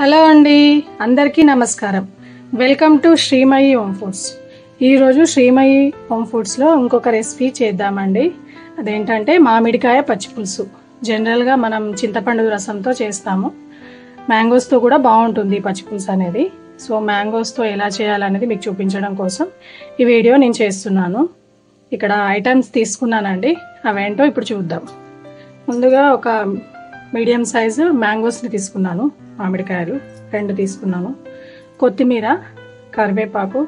Hello అండి, అందరికీ నమస్కారం. Welcome to Srimayi home foods. ఈరోజు శ్రీమయి హోమ్ ఫుడ్స్లో ఇంకొక రెసిపీ చేద్దామండి. అదేంటంటే మామిడికాయ పచ్చిపులుసు. జనరల్గా మనం చింతపండు రసంతో చేస్తాము. మ్యాంగోస్తో కూడా బాగుంటుంది పచ్చిపులుసు అనేది. సో మ్యాంగోస్తో ఎలా చేయాలనేది మీకు చూపించడం కోసం ఈ వీడియో నేను చేస్తున్నాను. ఇక్కడ ఐటమ్స్ తీసుకున్నానండి, అవేంటో ఇప్పుడు చూద్దాం. ముందుగా ఒక మీడియం సైజు మ్యాంగోస్ని తీసుకున్నాను, మామిడికాయలు 2 తీసుకున్నాను. కొత్తిమీర, కరివేపాకు,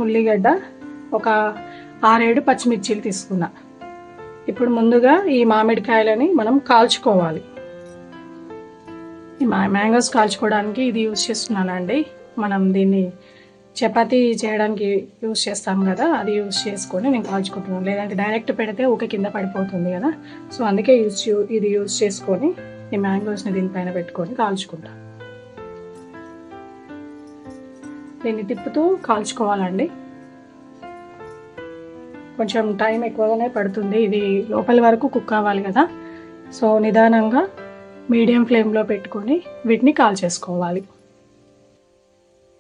ఉల్లిగడ్డ, ఒక 6-7 పచ్చిమిర్చీలు తీసుకున్నా. ఇప్పుడు ముందుగా ఈ మామిడికాయలని మనం కాల్చుకోవాలి. ఈ మ్యాంగోస్ కాల్చుకోవడానికి ఇది యూజ్ చేస్తున్నానండి. మనం దీన్ని చపాతీ చేయడానికి యూజ్ చేస్తాం కదా, అది యూజ్ చేసుకొని నేను కాల్చుకుంటున్నాను. లేదంటే డైరెక్ట్ పెడితే ఊకే కింద పడిపోతుంది కదా. సో అందుకే ఇది యూజ్ చేసుకొని ఈ మ్యాంగోస్ని దీనిపైన పెట్టుకొని కాల్చుకుంటాను. దీన్ని తిప్పుతూ కాల్చుకోవాలండి. కొంచెం టైం ఎక్కువగానే పడుతుంది, ఇది లోపల వరకు కుక్ అవ్వాలి కదా. సో నిదానంగా మీడియం ఫ్లేమ్లో పెట్టుకొని వీటిని కాల్చేసుకోవాలి.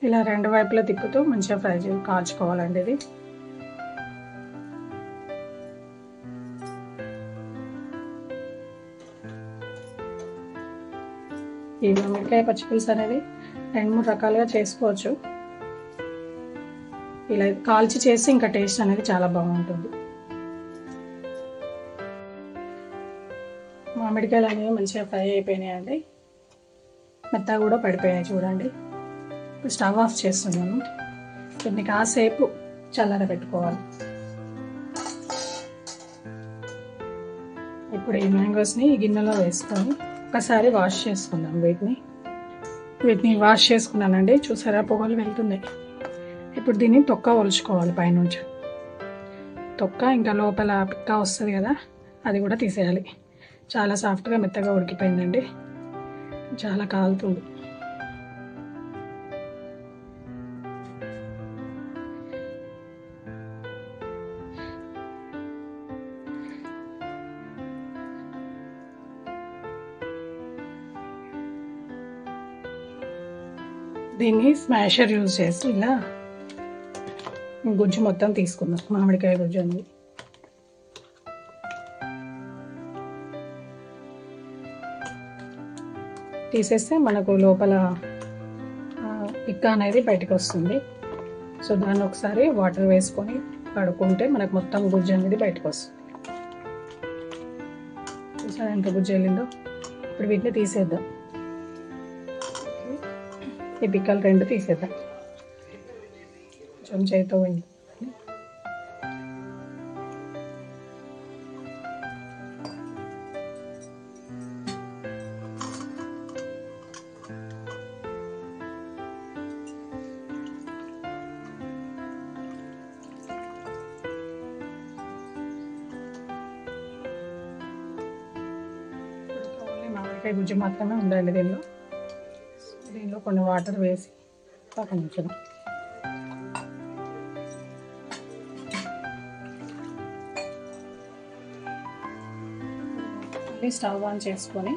ఇలా 2 వైపులా తిప్పుతూ మంచిగా కాల్చుకోవాలండి. ఇది ఈ మామిడికాయ పచ్చిపులుసు అనేది 2-3 రకాలుగా చేసుకోవచ్చు. ఇలా కాల్చి చేసి ఇంకా టేస్ట్ అనేది చాలా బాగుంటుంది. మామిడికాయలు అనేవి మంచిగా ఫ్రై అయిపోయినాయండి, మెత్తగా కూడా పడిపోయాయి చూడండి. ఇప్పుడు స్టవ్ ఆఫ్ చేస్తున్నాను. దీన్ని కాసేపు చల్లర పెట్టుకోవాలి. ఇప్పుడు ఈ మ్యాంగోస్ని ఈ గిన్నెలో వేసుకొని ఒకసారి వాష్ చేసుకుందాం. వీటిని వాష్ చేసుకున్నానండి, చూసారా పొగలు వెళ్తున్నాయి. ఇప్పుడు దీన్ని తొక్క ఒలుచుకోవాలి. పైనుంచి తొక్క ఇంకా లోపల పిక్క వస్తుంది కదా, అది కూడా తీసేయాలి. చాలా సాఫ్ట్గా మెత్తగా ఉడికిపోయిందండి, చాలా కాలుతుంది. దీన్ని స్మాషర్ యూజ్ చేసి ఇలా గుజ్జు మొత్తం తీసుకుందాం. మామిడికాయ గుజ్జు అనేది తీసేస్తే మనకు లోపల పిక్క అనేది బయటకు వస్తుంది. సో దాన్ని ఒకసారి వాటర్ వేసుకొని కడుక్కుంటే మనకు మొత్తం గుజ్జు అనేది బయటకు వస్తుంది. చూసారా ఎంత గుజ్జు వెళ్ళిందో. ఇప్పుడు వీటిని తీసేద్దాం. ఈ పిక్కలు 2 తీసేద్దాం. కొంచెం చేతితో వెండి మామిడికాయ గుజ్జు మాత్రమే ఉండాలి. దీనిలో కొన్ని వాటర్ వేసి పక్కన ఉంచుదాం. మళ్ళీ స్టవ్ ఆన్ చేసుకొని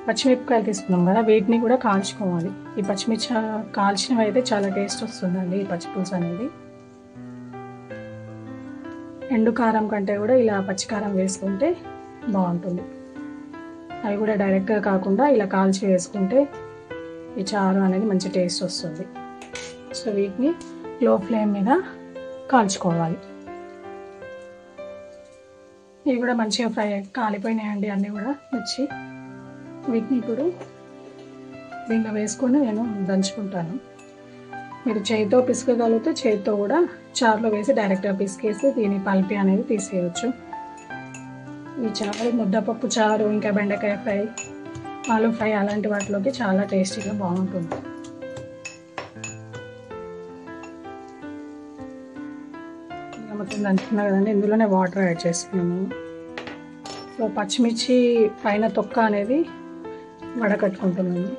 పచ్చిమిరపకాయలు తీసుకున్నాం కదా, వీటిని కూడా కాల్చుకోవాలి. ఈ పచ్చిమిర్చి కాల్చినవి అయితే చాలా టేస్ట్ వస్తుందండి ఈ పచ్చిపులుసు అనేది. ఎండు కారం కంటే కూడా ఇలా పచ్చికారం వేసుకుంటే బాగుంటుంది. అవి కూడా డైరెక్ట్గా కాకుండా ఇలా కాల్చి వేసుకుంటే ఈ చారు అనేది మంచి టేస్ట్ వస్తుంది. సో వీటిని లో ఫ్లేమ్ మీద కాల్చుకోవాలి. ఇవి కూడా మంచిగా ఫ్రై కాలిపోయినాయండి అన్నీ కూడా వచ్చి. వీటిని ఇప్పుడు దీంట్లో వేసుకొని నేను దంచుకుంటాను. మీరు చేతితో పిసుకగలిగితే చేతితో కూడా చారులో వేసి డైరెక్ట్గా పిసికేసి దీని పల్పి అనేది తీసేయచ్చు. ఈ చారు ముద్దపప్పు చారు, ఇంకా బెండకాయ ఫ్రై, ఆలు ఫ్రై అలాంటి వాటిలోకి చాలా టేస్టీగా బాగుంటుంది. మొత్తం దంచుకున్నా కదండి, ఇందులోనే వాటర్ యాడ్ చేస్తున్నాను. సో పచ్చిమిర్చి పైన తొక్క అనేది వడకట్టుకుంటున్నాను.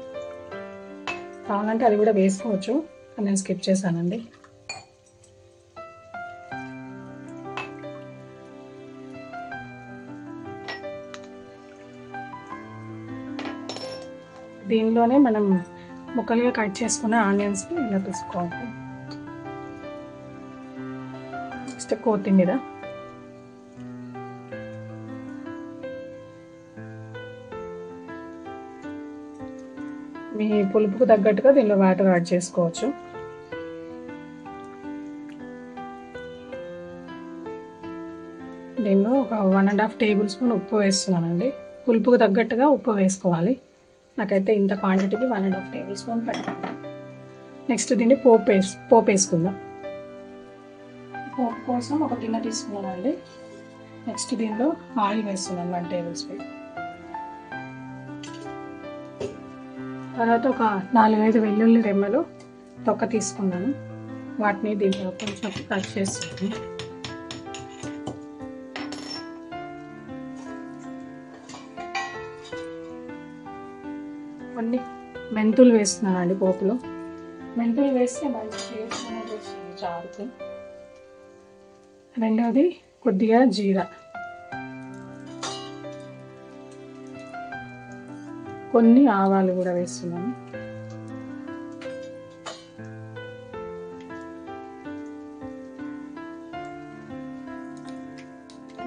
కావాలంటే అది కూడా వేసుకోవచ్చు, నేను స్కిప్ చేశానండి. దీనిలోనే మనం ముక్కలుగా కట్ చేసుకున్న ఆనియన్స్ ఇలా తీసుకోవాలి. నెక్స్ట్ కొత్తిమీర, మీ పులుపుకు తగ్గట్టుగా దీనిలో వాటర్ యాడ్ చేసుకోవచ్చు. దీనిలో ఒక 1.5 టేబుల్ స్పూన్ ఉప్పు వేస్తున్నానండి. పులుపుకు తగ్గట్టుగా ఉప్పు వేసుకోవాలి. నాకైతే ఇంత క్వాంటిటీకి 1.5 టేబుల్ స్పూన్ పెట్టండి. నెక్స్ట్ దీన్ని పోపు వేసుకుందాం. పోపు కోసం ఒక గిన్నె తీసుకున్నానండి. నెక్స్ట్ దీనిలో ఆయిల్ వేస్తున్నాను 1 టేబుల్ స్పూన్. తర్వాత ఒక 4-5 వెల్లుల్లి రెమ్మలు తొక్క తీసుకున్నాను. వాటిని దీంట్లో కొంచెం కట్ చేస్తున్నాను. కొన్ని మెంతులు వేస్తున్నానండి పోపులో. మెంతులు వేస్తే మంచి టేస్ట్ అనేది వస్తుంది చారుకు. రెండవది కొద్దిగా జీరా, కొన్ని ఆవాలు కూడా వేస్తున్నాను.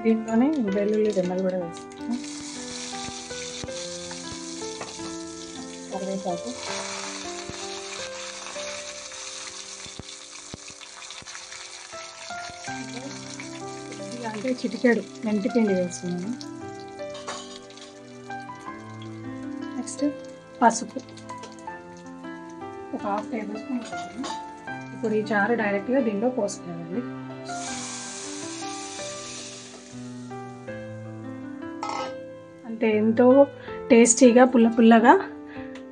దీంట్లోనే వెల్లుల్లి రెమ్మలు కూడా వేస్తున్నాను. కరివేపాకు, అంటే చిటికెడు మెంతిపిండి వేస్తున్నాను. నెక్స్ట్ పసుపు ఒక 1/2 టేబుల్ స్పూన్ వేస్తాను. ఇప్పుడు ఈ చారు డైరెక్ట్గా దీనిలో పోస్తున్నానండి. అంటే ఎంతో టేస్టీగా పుల్లగా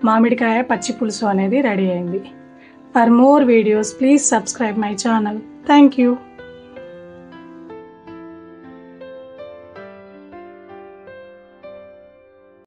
మామిడికాయ పచ్చి పులుసు అనేది రెడీ అయింది. For more videos please subscribe my channel. Thank you.